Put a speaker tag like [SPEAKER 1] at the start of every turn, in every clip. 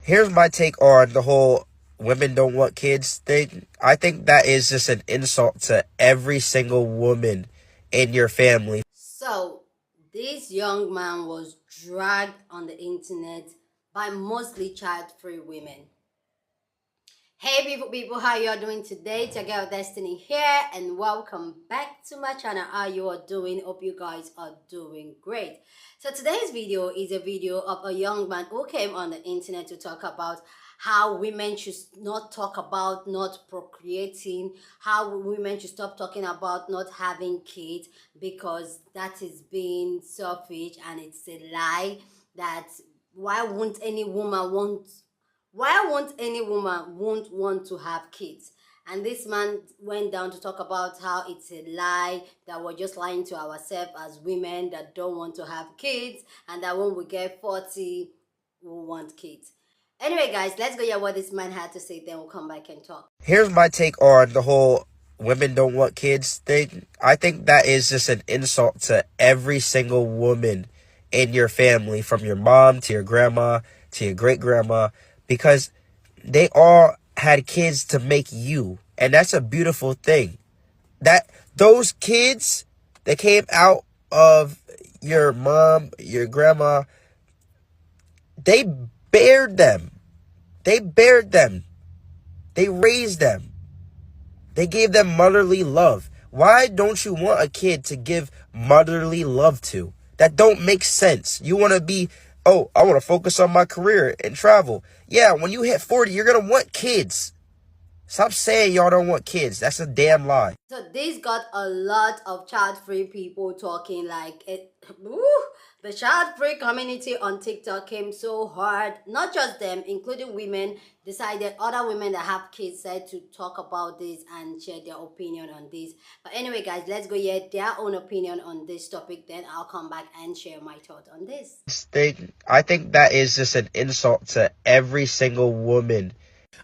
[SPEAKER 1] Here's my take on the whole women don't want kids thing. I think that is just an insult to every single woman in your family.
[SPEAKER 2] So, this young man was dragged on the internet by mostly child-free women. Hey people, how you are doing today? It's your girl Destiny here, and welcome back to my channel. How you are doing? Hope you guys are doing great. So today's video is a video of a young man who came on the internet to talk about how women should not talk about not procreating, how women should stop talking about not having kids because that is being selfish and it's a lie. That why won't any woman want why won't any woman won't want to have kids? And this man went down to talk about how it's a lie, that we're just lying to ourselves as women that don't want to have kids, and that when we get 40, we'll want kids. Anyway, guys, let's go hear what this man had to say, then we'll come back and talk.
[SPEAKER 1] Here's my take on the whole women don't want kids thing. I think that is just an insult to every single woman in your family, from your mom to your grandma to your great grandma, because they all had kids to make you. And that's a beautiful thing. That those kids that came out of your mom, your grandma, they bared them. They bared them. They raised them. They gave them motherly love. Why don't you want a kid to give motherly love to? That don't make sense. You want to be, oh, I want to focus on my career and travel. Yeah, when you hit 40, you're going to want kids. Stop saying y'all don't want kids. That's a damn lie.
[SPEAKER 2] So this got a lot of child-free people talking like it. The child-free community on TikTok came so hard. Not just them, including women, decided other women that have kids said to talk about this and share their opinion on this. But anyway, guys, let's go hear their own opinion on this topic. Then I'll come back and share my thought on this.
[SPEAKER 1] I think that is just an insult to every single woman.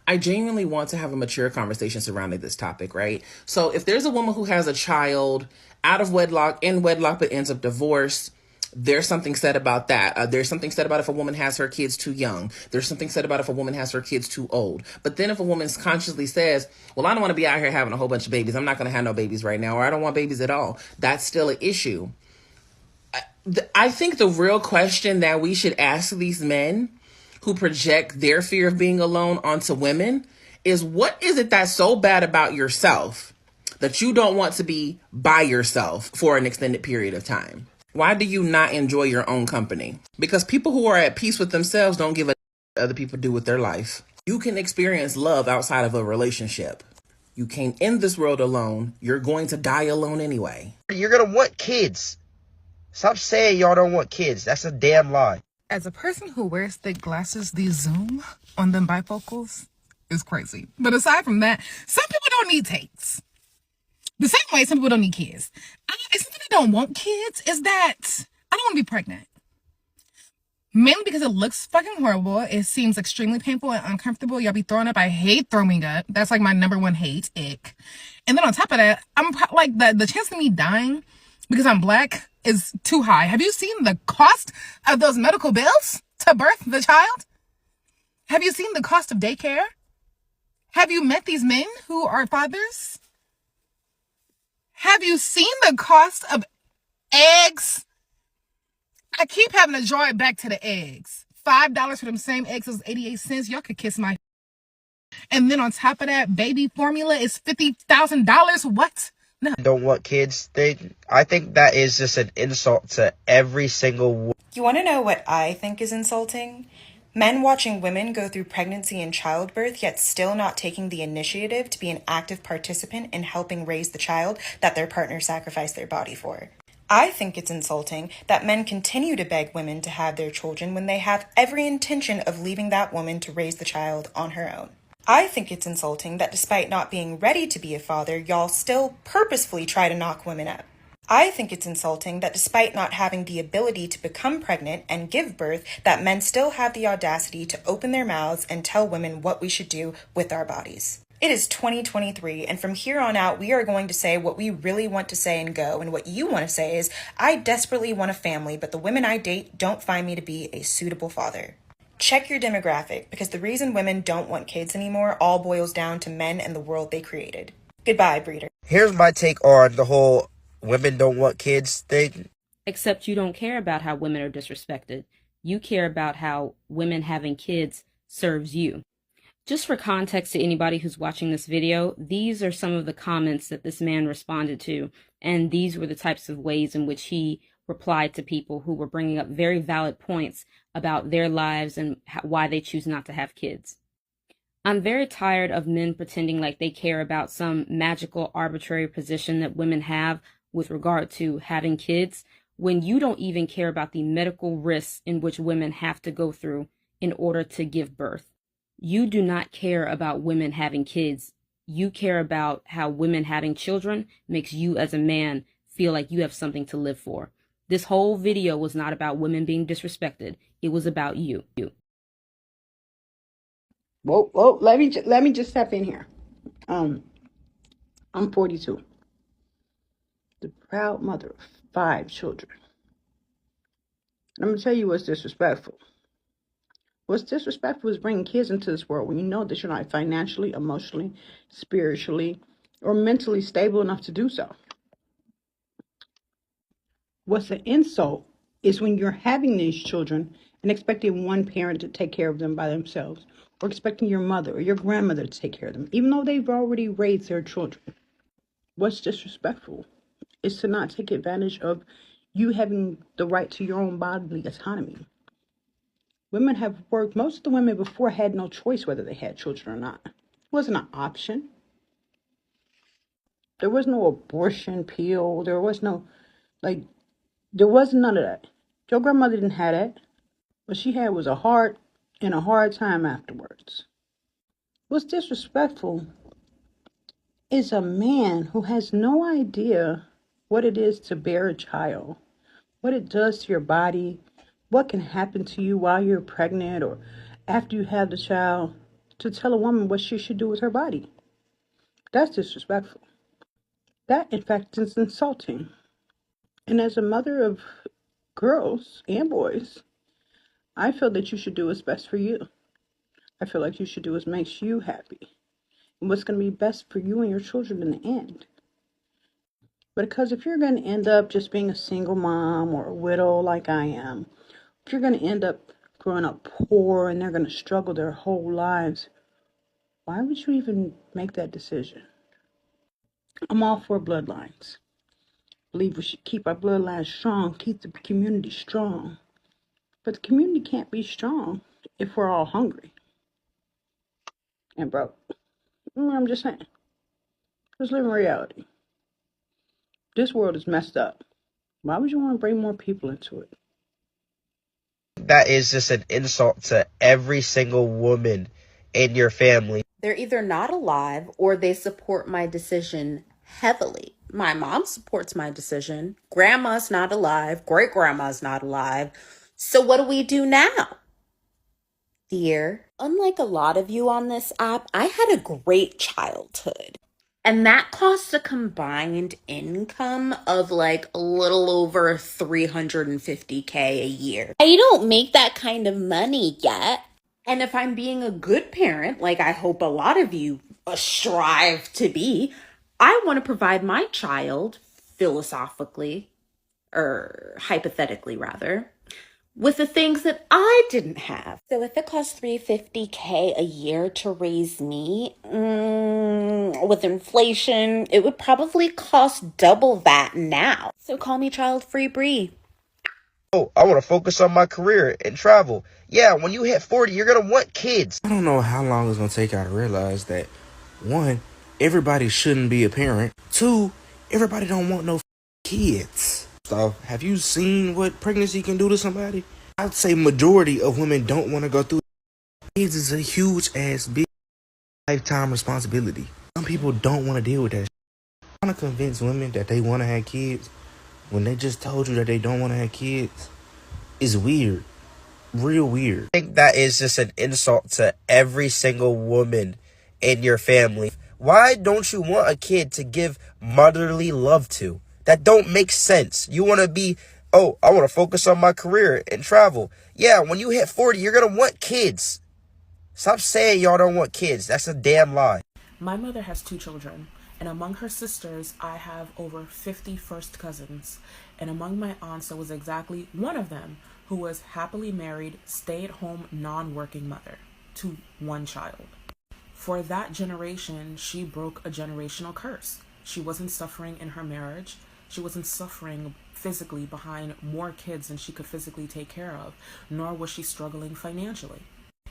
[SPEAKER 3] I genuinely want to have a mature conversation surrounding this topic, right? So if there's a woman who has a child out of wedlock, in wedlock, but ends up divorced, there's something said about that. There's something said about if a woman has her kids too young. There's something said about if a woman has her kids too old. But then if a woman consciously says, well, I don't want to be out here having a whole bunch of babies. I'm not going to have no babies right now, or I don't want babies at all. That's still an issue. I think the real question that we should ask these men who project their fear of being alone onto women is, what is it that's so bad about yourself that you don't want to be by yourself for an extended period of time? Why do you not enjoy your own company? Because people who are at peace with themselves don't give a what other people do with their life. You can experience love outside of a relationship. You came in this world alone. You're going to die alone anyway.
[SPEAKER 1] You're going to want kids. Stop saying y'all don't want kids. That's a damn lie.
[SPEAKER 4] As a person who wears thick glasses, the zoom on them bifocals is crazy. But aside from that, some people don't need takes. The same way some people don't need kids. It's not that I don't want kids, it's that I don't want to be pregnant. Mainly because it looks fucking horrible. It seems extremely painful and uncomfortable. Y'all be throwing up. I hate throwing up. That's like my number one hate, ick. And then on top of that, I'm like the chance of me dying because I'm black is too high. Have you seen the cost of those medical bills to birth the child? Have you seen the cost of daycare? Have you met these men who are fathers? Have you seen the cost of eggs? I keep having to draw it back to the eggs. $5 for them same eggs was 88 cents. Y'all could kiss my. And then on top of that, baby formula is $50,000. What? No.
[SPEAKER 1] Don't want kids thing. I think that is just an insult to every single woman.
[SPEAKER 5] You want to know what I think is insulting? Men watching women go through pregnancy and childbirth, yet still not taking the initiative to be an active participant in helping raise the child that their partner sacrificed their body for. I think it's insulting that men continue to beg women to have their children when they have every intention of leaving that woman to raise the child on her own. I think it's insulting that despite not being ready to be a father, y'all still purposefully try to knock women up. I think it's insulting that despite not having the ability to become pregnant and give birth, that men still have the audacity to open their mouths and tell women what we should do with our bodies. It is 2023, and from here on out, we are going to say what we really want to say and go. And what you want to say is, I desperately want a family, but the women I date don't find me to be a suitable father. Check your demographic, because the reason women don't want kids anymore all boils down to men and the world they created. Goodbye, breeder.
[SPEAKER 1] Here's my take on the whole women don't want kids thing.
[SPEAKER 6] Except you don't care about how women are disrespected. You care about how women having kids serves you. Just for context to anybody who's watching this video, these are some of the comments that this man responded to, and these were the types of ways in which he replied to people who were bringing up very valid points about their lives and why they choose not to have kids. I'm very tired of men pretending like they care about some magical arbitrary position that women have with regard to having kids, when you don't even care about the medical risks in which women have to go through in order to give birth. You do not care about women having kids. You care about how women having children makes you as a man feel like you have something to live for. This whole video was not about women being disrespected. It was about you.
[SPEAKER 7] Whoa, let me just step in here. I'm 42. The proud mother of 5 children. And I'm gonna tell you what's disrespectful. What's disrespectful is bringing kids into this world when you know that you're not financially, emotionally, spiritually, or mentally stable enough to do so. What's an insult is when you're having these children and expecting one parent to take care of them by themselves, or expecting your mother or your grandmother to take care of them, even though they've already raised their children. What's disrespectful is to not take advantage of you having the right to your own bodily autonomy. Women have worked, most of the women before had no choice whether they had children or not. It wasn't an option. There was no abortion pill. There was no, there wasn't none of that. Your grandmother didn't have that. What she had was a hard time afterwards. What's disrespectful is a man who has no idea what it is to bear a child, what it does to your body, what can happen to you while you're pregnant or after you have the child, to tell a woman what she should do with her body. That's disrespectful. That, in fact, is insulting. And as a mother of girls and boys, I feel that you should do what's best for you. I feel like you should do what makes you happy and what's going to be best for you and your children in the end. Because if you're going to end up just being a single mom or a widow like I am, if you're going to end up growing up poor and they're going to struggle their whole lives, why would you even make that decision? I'm all for bloodlines. I believe we should keep our bloodlines strong, keep the community strong. But the community can't be strong if we're all hungry and broke. I'm just saying. Just live in reality. This world is messed up. Why would you want to bring more people into it?
[SPEAKER 1] That is just an insult to every single woman in your family.
[SPEAKER 8] They're either not alive or they support my decision heavily. My mom supports my decision. Grandma's not alive. Great grandma's not alive. So what do we do now? Dear, unlike a lot of you on this app, I had a great childhood. And that cost a combined income of like a little over $350K a year. I don't make that kind of money yet. And if I'm being a good parent, like I hope a lot of you strive to be, I want to provide my child philosophically, or hypothetically rather, with the things that I didn't have. So if it costs $350K a year to raise me, with inflation, it would probably cost double that now. So call me child-free Bree.
[SPEAKER 1] Oh, I want to focus on my career and travel. Yeah, when you hit 40, you're going to want kids.
[SPEAKER 9] I don't know how long it's going to take y'all to realize that, 1, everybody shouldn't be a parent. 2, everybody don't want no kids. So, have you seen what pregnancy can do to somebody? I'd say majority of women don't want to go through it. Kids is a huge ass big lifetime responsibility. Some people don't want to deal with that. I want to convince women that they want to have kids when they just told you that they don't want to have kids is weird. Real weird.
[SPEAKER 1] I think that is just an insult to every single woman in your family. Why don't you want a kid to give motherly love to? That don't make sense. You want to be oh, I want to focus on my career and travel. Yeah, when you hit 40, you're going to want kids. Stop saying y'all don't want kids. That's a damn lie.
[SPEAKER 3] My mother has 2 children, and among her sisters, I have over 50 first cousins. And among my aunts, there was exactly one of them who was happily married, stay-at-home, non-working mother to 1 child. For that generation, she broke a generational curse. She wasn't suffering in her marriage. She wasn't suffering physically behind more kids than she could physically take care of, nor was she struggling financially.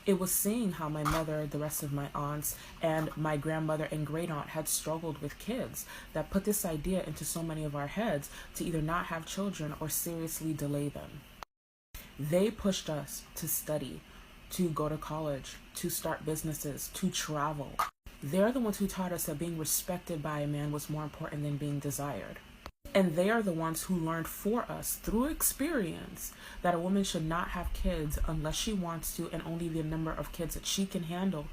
[SPEAKER 3] It was seeing how my mother, the rest of my aunts, and my grandmother and great aunt had struggled with kids that put this idea into so many of our heads to either not have children or seriously delay them. They pushed us to study, to go to college, to start businesses, to travel. They're the ones who taught us that being respected by a man was more important than being desired. And they are the ones who learned for us through experience that a woman should not have kids unless she wants to, and only the number of kids that she can handle,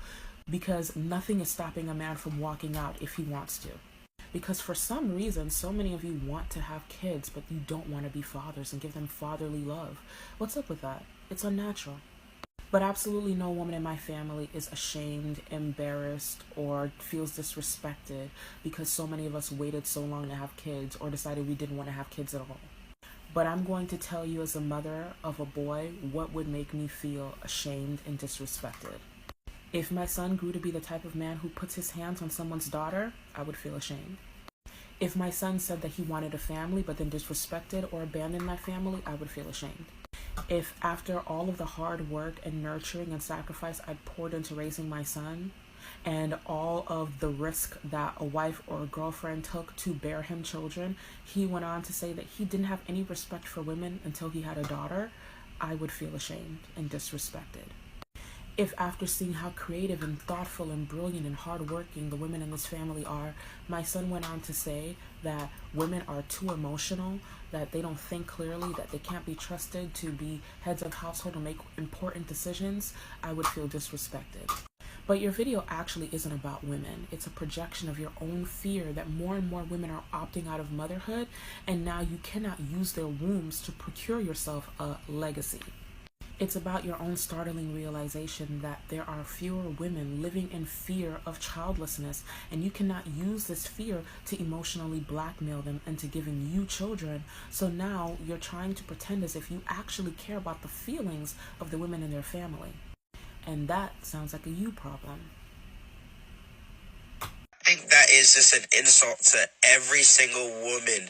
[SPEAKER 3] because nothing is stopping a man from walking out if he wants to. Because for some reason, so many of you want to have kids, but you don't want to be fathers and give them fatherly love. What's up with that? It's unnatural. But absolutely no woman in my family is ashamed, embarrassed, or feels disrespected because so many of us waited so long to have kids or decided we didn't want to have kids at all. But I'm going to tell you, as a mother of a boy, what would make me feel ashamed and disrespected. If my son grew to be the type of man who puts his hands on someone's daughter, I would feel ashamed. If my son said that he wanted a family but then disrespected or abandoned my family, I would feel ashamed. If after all of the hard work and nurturing and sacrifice I poured into raising my son, and all of the risk that a wife or a girlfriend took to bear him children, he went on to say that he didn't have any respect for women until he had a daughter, I would feel ashamed and disrespected. If after seeing how creative and thoughtful and brilliant and hardworking the women in this family are, my son went on to say that women are too emotional, that they don't think clearly, that they can't be trusted to be heads of household and make important decisions, I would feel disrespected. But your video actually isn't about women. It's a projection of your own fear that more and more women are opting out of motherhood, and now you cannot use their wombs to procure yourself a legacy. It's about your own startling realization that there are fewer women living in fear of childlessness, and you cannot use this fear to emotionally blackmail them into giving you children. So now you're trying to pretend as if you actually care about the feelings of the women in their family. And that sounds like a you problem.
[SPEAKER 1] I think that is just an insult to every single woman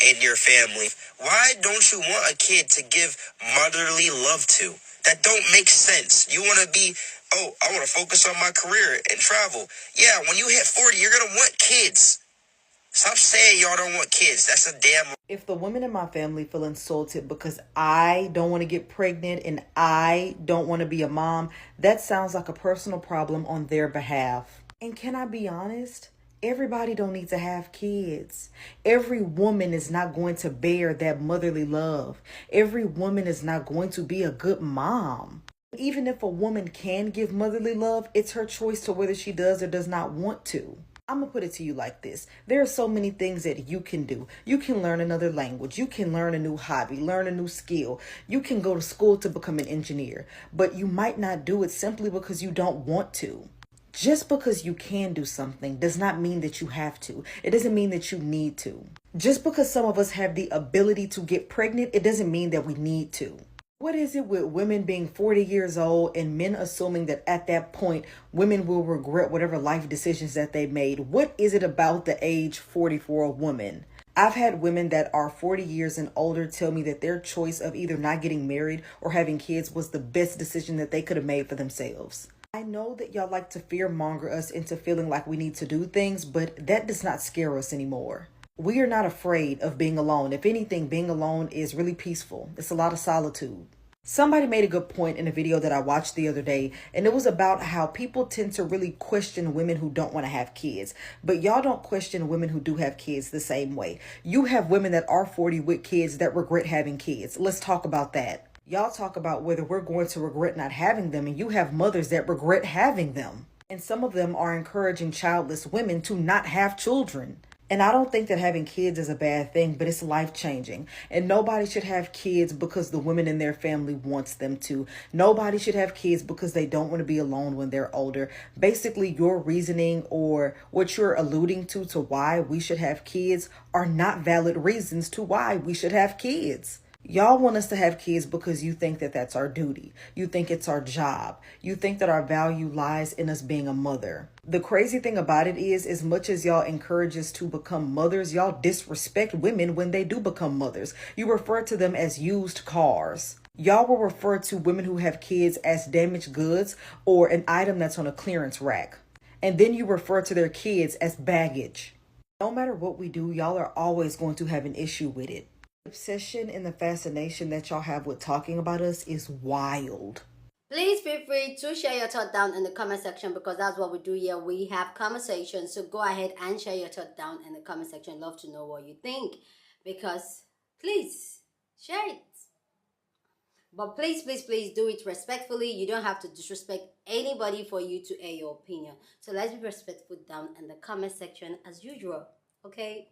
[SPEAKER 1] in your family. Why don't you want a kid to give motherly love to? That don't make sense. You want to be, oh, I want to focus on my career and travel. Yeah, when you hit 40, you're going to want kids. Stop saying y'all don't want kids. That's a damn...
[SPEAKER 10] If the women in my family feel insulted because I don't want to get pregnant and I don't want to be a mom, that sounds like a personal problem on their behalf. And can I be honest? Everybody don't need to have kids. Every woman is not going to bear that motherly love. Every woman is not going to be a good mom. Even if a woman can give motherly love, it's her choice to whether she does or does not want to. I'm going to put it to you like this. There are so many things that you can do. You can learn another language. You can learn a new hobby, learn a new skill. You can go to school to become an engineer, but you might not do it simply because you don't want to. Just because you can do something does not mean that you have to. It doesn't mean that you need to. Just because some of us have the ability to get pregnant, it doesn't mean that we need to. What is it with women being 40 years old and men assuming that at that point, women will regret whatever life decisions that they made? What is it about the age 40 for a woman? I've had women that are 40 years and older tell me that their choice of either not getting married or having kids was the best decision that they could have made for themselves. I know that y'all like to fear-monger us into feeling like we need to do things, but that does not scare us anymore. We are not afraid of being alone. If anything, being alone is really peaceful. It's a lot of solitude. Somebody made a good point in a video that I watched the other day, and it was about how people tend to really question women who don't want to have kids. But y'all don't question women who do have kids the same way. You have women that are 40 with kids that regret having kids. Let's talk about that. Y'all talk about whether we're going to regret not having them, and you have mothers that regret having them. And some of them are encouraging childless women to not have children. And I don't think that having kids is a bad thing, but it's life changing. And nobody should have kids because the women in their family wants them to. Nobody should have kids because they don't want to be alone when they're older. Basically, your reasoning or what you're alluding to why we should have kids are not valid reasons to why we should have kids. Y'all want us to have kids because you think that that's our duty. You think it's our job. You think that our value lies in us being a mother. The crazy thing about it is, as much as y'all encourage us to become mothers, y'all disrespect women when they do become mothers. You refer to them as used cars. Y'all will refer to women who have kids as damaged goods or an item that's on a clearance rack. And then you refer to their kids as baggage. No matter what we do, y'all are always going to have an issue with it. The obsession and the fascination that y'all have with talking about us is wild.
[SPEAKER 2] Please feel free to share your thought down in the comment section, because that's what we do here. We have conversations. So go ahead and share your thought down in the comment section. Love to know what you think, because please share it. But please, please, please do it respectfully. You don't have to disrespect anybody for you to air your opinion. So let's be respectful down in the comment section as usual. Okay?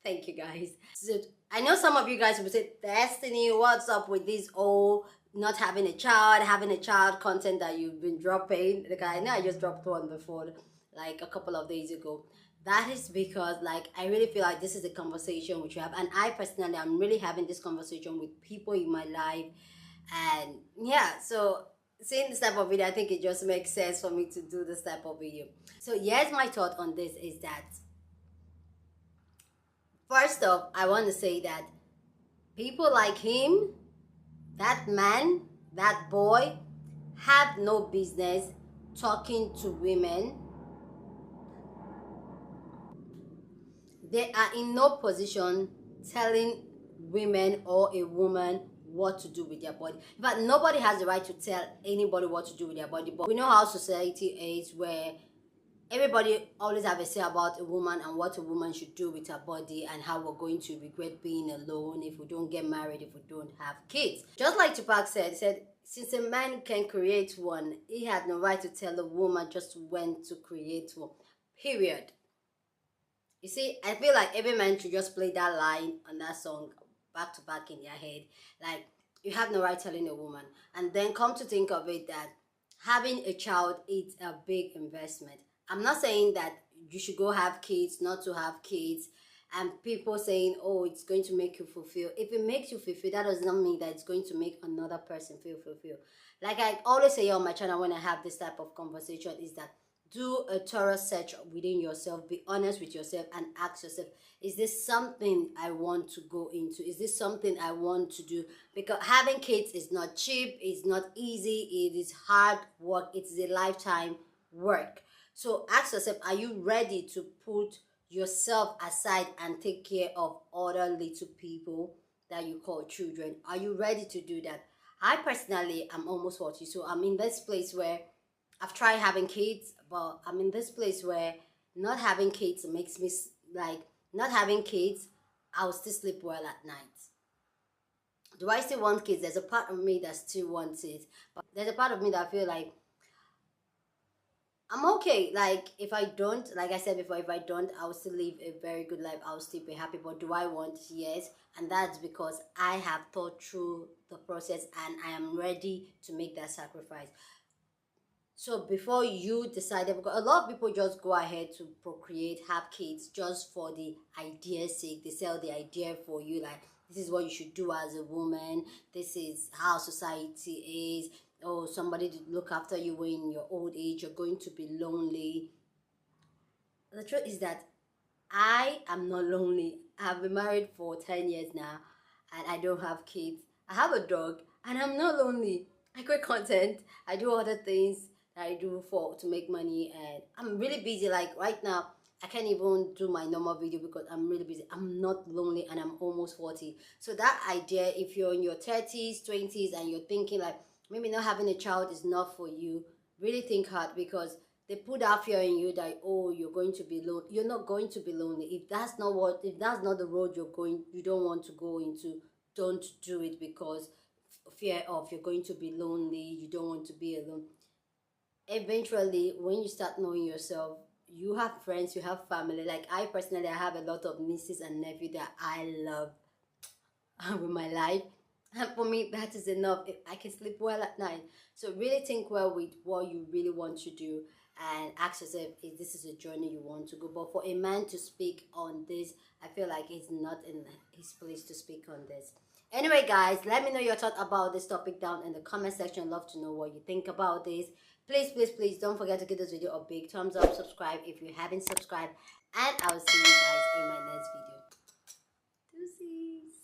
[SPEAKER 2] Thank you, guys. So I know some of you guys will say, Destiny, what's up with this all not having a child content that you've been dropping? Like, I know I just dropped one before, like a couple of days ago. That is because, like, I really feel like this is a conversation which you have, and I personally, I'm really having this conversation with people in my life. And yeah, so seeing this type of video, I think it just makes sense for me to do this type of video. So here's my thought on this is that, first off, I want to say that people like him, that man, that boy, have no business talking to women. They are in no position telling women or a woman what to do with their body. In fact, nobody has the right to tell anybody what to do with their body. But we know how society is, where everybody always have a say about a woman and what a woman should do with her body, and how we're going to regret being alone if we don't get married, if we don't have kids. Just like Tupac said, he said, since a man can create one, he had no right to tell a woman just when to create one. Period. You see, I feel like every man should just play that line on that song back to back in their head. Like, you have no right telling a woman. And then come to think of it, that having a child is a big investment. I'm not saying that you should go have kids, not to have kids. And people saying, oh, it's going to make you fulfill. If it makes you fulfill, that does not mean that it's going to make another person feel fulfilled. Like I always say on my channel when I have this type of conversation, is that do a thorough search within yourself. Be honest with yourself and ask yourself, is this something I want to go into? Is this something I want to do? Because having kids is not cheap, it's not easy, it is hard work, it's a lifetime work. So ask yourself, are you ready to put yourself aside and take care of other little people that you call children? Are you ready to do that? I personally am almost 40, so I'm in this place where I've tried having kids, but I'm in this place where not having kids makes me, like, not having kids, I'll still sleep well at night. Do I still want kids? There's a part of me that still wants it, but there's a part of me that I feel like I'm okay. Like, if I don't, like I said before, if I don't, I'll still live a very good life. I'll still be happy. But do I want? Yes. And that's because I have thought through the process and I am ready to make that sacrifice. So before you decide, because a lot of people just go ahead to procreate, have kids just for the idea's sake. They sell the idea for you, like, this is what you should do as a woman. This is how society is. Oh, somebody to look after you when in your old age. You're going to be lonely. The truth is that I am not lonely. I've been married for 10 years now and I don't have kids. I have a dog and I'm not lonely. I create content. I do other things that I do to make money, and I'm really busy. Like right now, I can't even do my normal video because I'm really busy. I'm not lonely and I'm almost 40. So that idea, if you're in your 30s, 20s and you're thinking like maybe not having a child is not for you, really think hard, because they put that fear in you that, oh, you're going to be lonely. You're not going to be lonely. If that's not the road you don't want to go into, don't do it, because fear of you're going to be lonely, you don't want to be alone. Eventually, when you start knowing yourself, you have friends, you have family. Like I personally, I have a lot of nieces and nephews that I love with my life. And for me, that is enough. I can sleep well at night. So really think well with what you really want to do and ask yourself if this is a journey you want to go. But for a man to speak on this, I feel like he's not in his place to speak on this. Anyway, guys, let me know your thought about this topic down in the comment section. Love to know what you think about this. Please, please, please don't forget to give this video a big thumbs up. Subscribe if you haven't subscribed. And I will see you guys in my next video.